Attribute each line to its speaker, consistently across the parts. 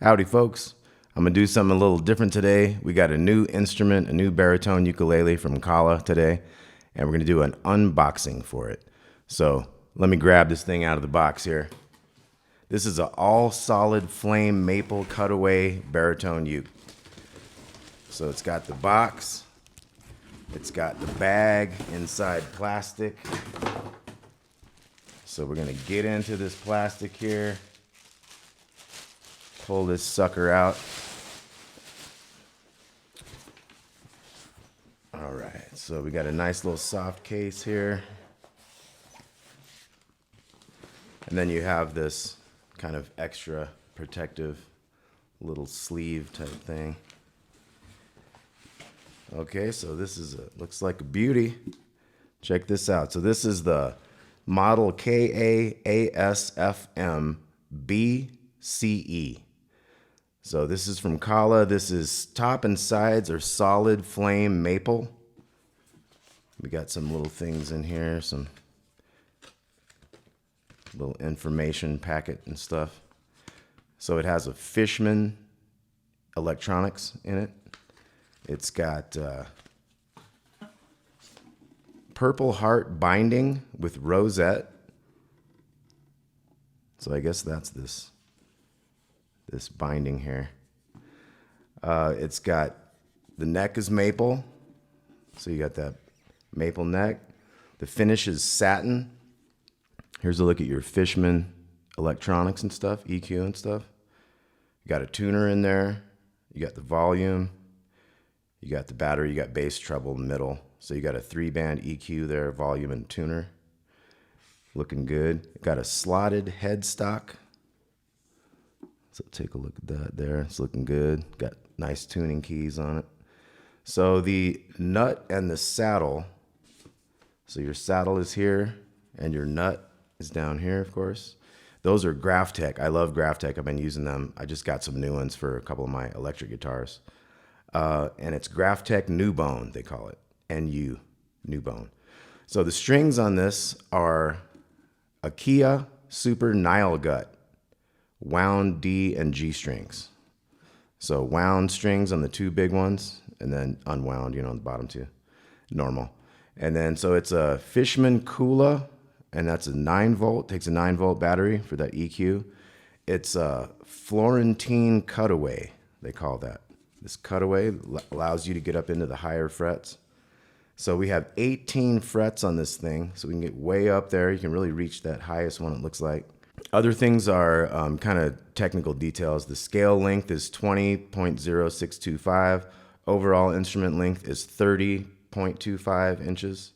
Speaker 1: Howdy folks, I'm going to do something a little different today. We got a new instrument, a new baritone ukulele from Kala today, and we're going to do an unboxing for it. So let me grab this thing out of the box here. This is an all solid flame maple cutaway baritone uke. So it's got the box, it's got the bag inside plastic. So we're going to get into this plastic here. Pull this sucker out. All right, so we got a nice little soft case here. And then you have this kind of extra protective little sleeve type thing. Okay, so this is looks like a beauty. Check this out. So this is the model KA-ASFM-B-CE. So this is from Kala. This is top and sides are solid flame maple. We got some little things in here, some little information packet and stuff. So it has a Fishman electronics in it. It's got purple heart binding with rosette. So I guess that's this binding here. It's got, the neck is maple. So you got that maple neck. The finish is satin. Here's a look at your Fishman electronics and stuff, EQ and stuff. You got a tuner in there. You got the volume. You got the battery. You got bass, treble, middle. So you got a 3-band EQ there, volume and tuner. Looking good. Got a slotted headstock. So take a look at that there. It's looking good. Got nice tuning keys on it. So the nut and the saddle. So your saddle is here and your nut is down here, of course. Those are Graphtec. I love Graphtec. I've been using them. I just got some new ones for a couple of my electric guitars. And it's Graphtec New Bone, they call it. NU, New Bone. So the strings on this are a Kia Super Nile Gut, wound D and G strings. So wound strings on the two big ones, and then unwound, on the bottom two, normal. And then, so it's a Fishman Kula, and that's a 9-volt, takes a 9-volt battery for that EQ. It's a Florentine cutaway, they call that. This cutaway allows you to get up into the higher frets. So we have 18 frets on this thing, so we can get way up there. You can really reach that highest one, it looks like. Other things are kind of technical details. The scale length is 20.0625. Overall instrument length is 30.25 inches.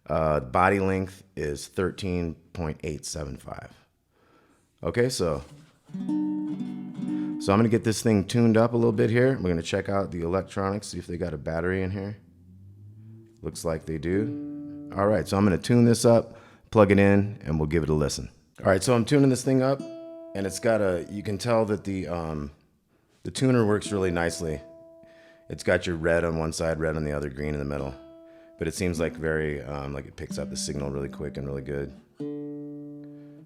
Speaker 1: Body length is 13.875. Okay, so I'm going to get this thing tuned up a little bit here. We're going to check out the electronics, see if they got a battery in here. Looks like they do. All right, so I'm going to tune this up, plug it in, and we'll give it a listen. All right, so I'm tuning this thing up, and it's got you can tell that the tuner works really nicely. It's got your red on one side, red on the other, green in the middle. But it seems like very, like it picks up the signal really quick and really good. And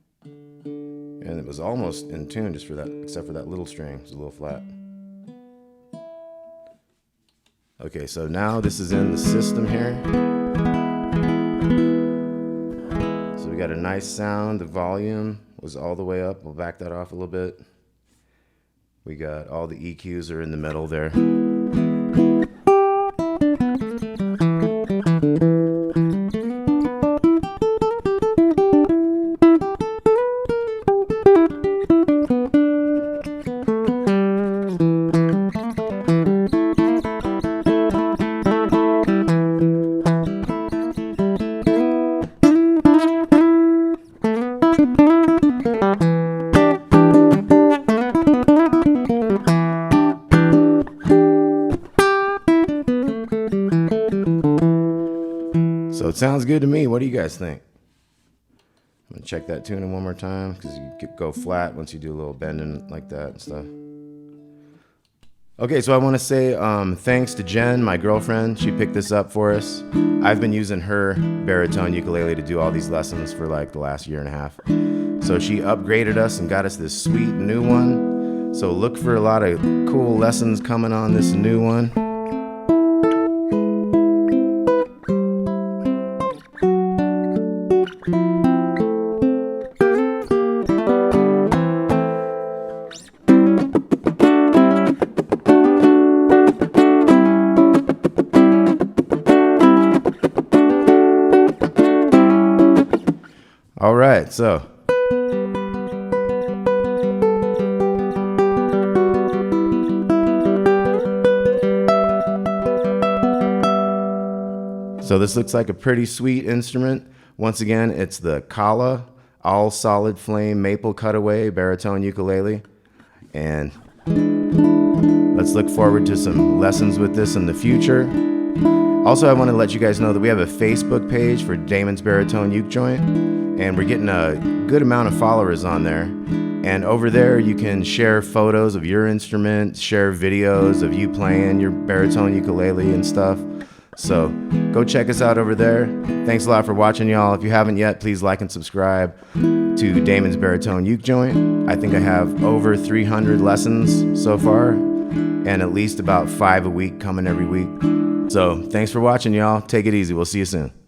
Speaker 1: it was almost in tune just for that, except for that little string. It's a little flat. Okay, so now this is in the system here. So we got a nice sound. The volume was all the way up. We'll back that off a little bit. We got all the EQs are in the middle there. So it sounds good to me. What do you guys think? I'm gonna check that tuning one more time because you go flat once you do a little bending like that and stuff. Okay, so I want to say thanks to Jenn, my girlfriend. She picked this up for us. I've been using her baritone ukulele to do all these lessons for like the last year and a half. So she upgraded us and got us this sweet new one. So look for a lot of cool lessons coming on this new one. All right, so this looks like a pretty sweet instrument. Once again, it's the Kala all solid flame maple cutaway baritone ukulele. And let's look forward to some lessons with this in the future. Also, I want to let you guys know that we have a Facebook page for Damon's Baritone Uke Joint, and we're getting a good amount of followers on there. And over there, you can share photos of your instrument, share videos of you playing your baritone ukulele and stuff. So go check us out over there. Thanks a lot for watching, y'all. If you haven't yet, please like and subscribe to Damon's Baritone Uke Joint. I think I have over 300 lessons so far, and at least about 5 a week coming every week. So thanks for watching, y'all. Take it easy. We'll see you soon.